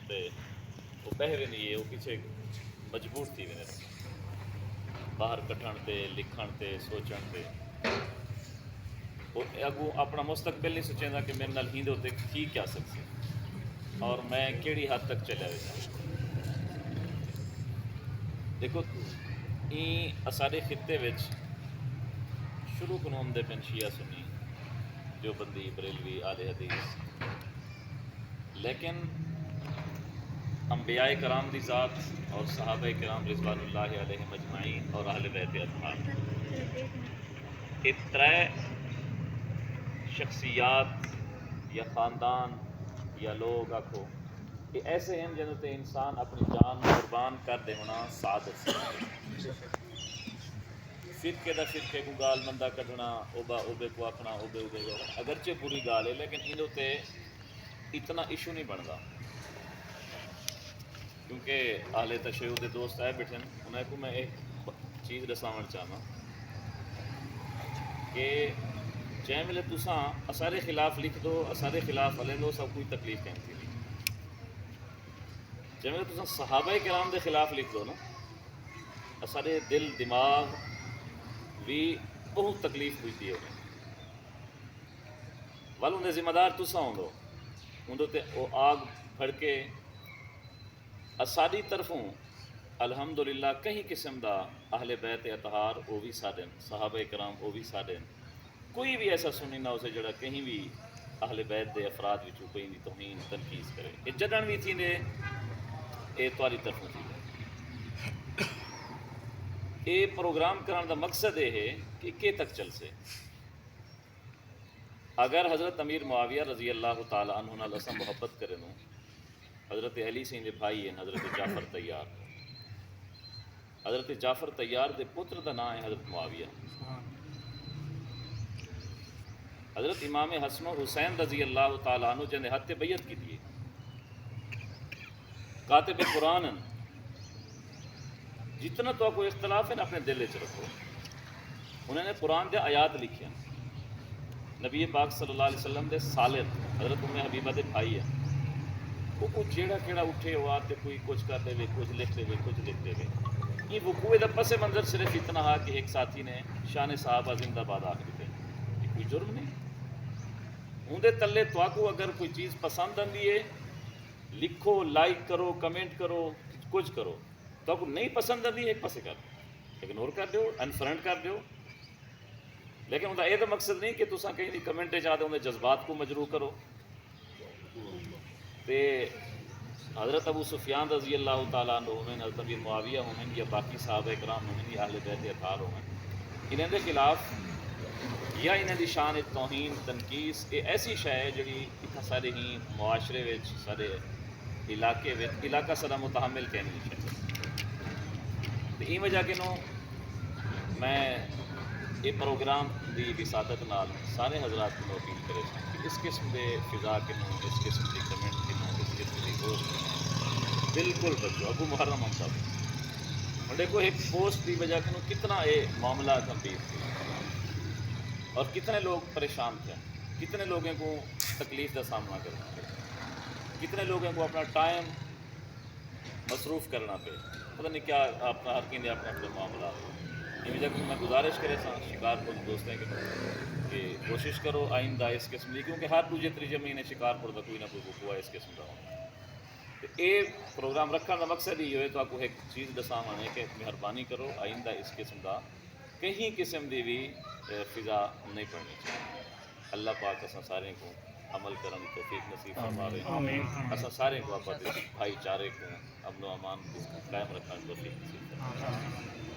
تے وہ بہرے نہیں ہے، وہ پیچھے مجبور تھی وینے باہر کٹھن تے لکھن تے سوچن تے وہ اگوں اپنا مستقبل نہیں سوچیں کہ میرے نال ہیندے ہوتے کی کیا سکتے اور میں کیڑی حد تک چلیا ویسا۔ دیکھو این سارے خطے وچ شروع کنون دے پن شیعہ سنی جو بندی بریلوی آل حدیث، لیکن انبیاء کرام دی ذات اور صحابہ کرام رضوان اللہ علیہم اجمعین اور اہل بیت اطہار یہ ترے شخصیات یا خاندان یا لوگ آکھو یہ ایسے ہیں جنہوں تے انسان اپنی جان قربان کر دے ہونا سعادت سے فرقے دا فرقے کو گال بندہ کڈنا اوبا اوبے کو آکھنا اوبے اوبے کو اگرچہ بری گال ہے لیکن انہوں تے اتنا ایشو نہیں بنتا، کیونکہ اہل تشیع دے دوست آئے بیٹھے انہیں کو میں ایک چیز دساون چاہنا کہ جے ویلے تساں اسارے خلاف لکھ دو اسارے خلاف ہلیں دو سب کوئی تکلیف کہنتی نہیں، جے ویلے تساں صحابہ کرام دے خلاف لکھ دو نا اسارے دل دماغ بھی بہت تکلیف ہوئی ہے ول اندر ذمہ دار تساں ہوندو اندر تے او آگ پھڑ کے اساری طرفوں الحمدللہ کہیں قسم دا اہل بیت اطہار وہ بھی ساڈے صحابہ کرام وہ بھی ساڈے کوئی بھی ایسا سنی نہ اسے جڑا کہیں بھی اہل بیت دے افراد وچوں کوئی بھی توہین تنقید کرے یہ جڈن بھی تھی نے یہ تاری طرفوں تھی یہ پروگرام کرنے دا مقصد یہ ہے کہ کے تک چل سے اگر حضرت امیر معاویہ رضی اللہ تعالیٰ عنہ نال اساں محبت کرے نوں حضرت علی سین دے بھائی ہیں حضرت جعفر طیار، حضرت جعفر طیار دے پتر دا نام ہے حضرت معاویہ، حضرت امام حسن و حسین رضی اللہ تعالیٰ عنہ جن حد بیعت کی دیے کاتب قرآن جتنا تو کوئی اختلاف ہے نا اپنے دل وچ رکھو، انہوں نے قرآن دے آیات لکھے نبی پاک صلی اللہ علیہ وسلم دے سالت حضرت ام حبیبہ دے بھائی ہیں وہ جیڑا کیڑا اٹھے ہوا تے کوئی کچھ کر دے کچھ لکھ دے کچھ لکھ دے یہ وقوع دا پس منظر صرف اتنا ہا کہ ایک ساتھی نے شان صحابہ زندہ باد آکھ دیتے یہ کوئی جرم نہیں، اندے تلے تو اگر کوئی چیز پسند آندی ہے لکھو لائک کرو کمنٹ کرو کچھ کرو، تو آپ کو نہیں پسند آتی ایک پاسے کر دو اگنور کر دو انفرینڈ کر دو، لیکن ان کا یہ تو مقصد نہیں کہ تساں کہیں نہیں کمنٹ چاہتے ان جذبات کو مجروح کرو۔ تے حضرت ابو سفیان رضی اللہ تعالیٰ عنہ ہومن حضرت امیر معاویہ ہومن یا باقی صحابہ اکرام ہومن یا اہل بیت اطہار ہومن انہیں دے خلاف یا انہیں دی شان توہین تنقیص یہ ایسی شے ہے جڑی اتنا سارے ہی معاشرے وچ سارے علاقے وچ علاقہ سدا متحمل کہنی چاہیے، تو این وجہ کہ نو میں یہ پروگرام دی وسادت نال سارے حضرات کو اپیل کرے کہ اس قسم دے فضا کے نوں اس قسم دی کمنٹ کے نوں اس قسم دی پوسٹ بالکل بچو ابو محرم ہم صاحب اور دیکھو ایک پوسٹ دی وجہ کہ نوں کتنا یہ معاملہ گمبھیر تھی اور کتنے لوگ پریشان تھے، کتنے لوگوں کو تکلیف کا سامنا کرنا پڑا، کتنے لوگوں کو اپنا ٹائم مصروف کرنا پہ پتہ نہیں کیا اپنا ہر کہیں اپنا اپنے معاملات یہ وجہ کہ میں گزارش کرے سا شکارپور دوستیں کہ کوشش کرو آئندہ اس قسم کی، کیونکہ ہر دوجے تیجے مہینے شکارپور کا کوئی نہ کوئی وقوع ہے اس قسم کا ہونا، تو یہ پروگرام رکھنے کا مقصد ہی ہوئے تو آپ کو ایک چیز دساواں ہے کہ مہربانی کرو آئندہ اس قسم کا کہیں قسم کی بھی فضا نہیں پڑنی چاہیے۔ اللہ پاک اساں سارے کو عمل کرنے کی توفیق نصیب فرماوے، اساں سارے کو اپنے بھائی چارے کو امن و امان قائم رکھنے کی توفیق نصیب فرماوے۔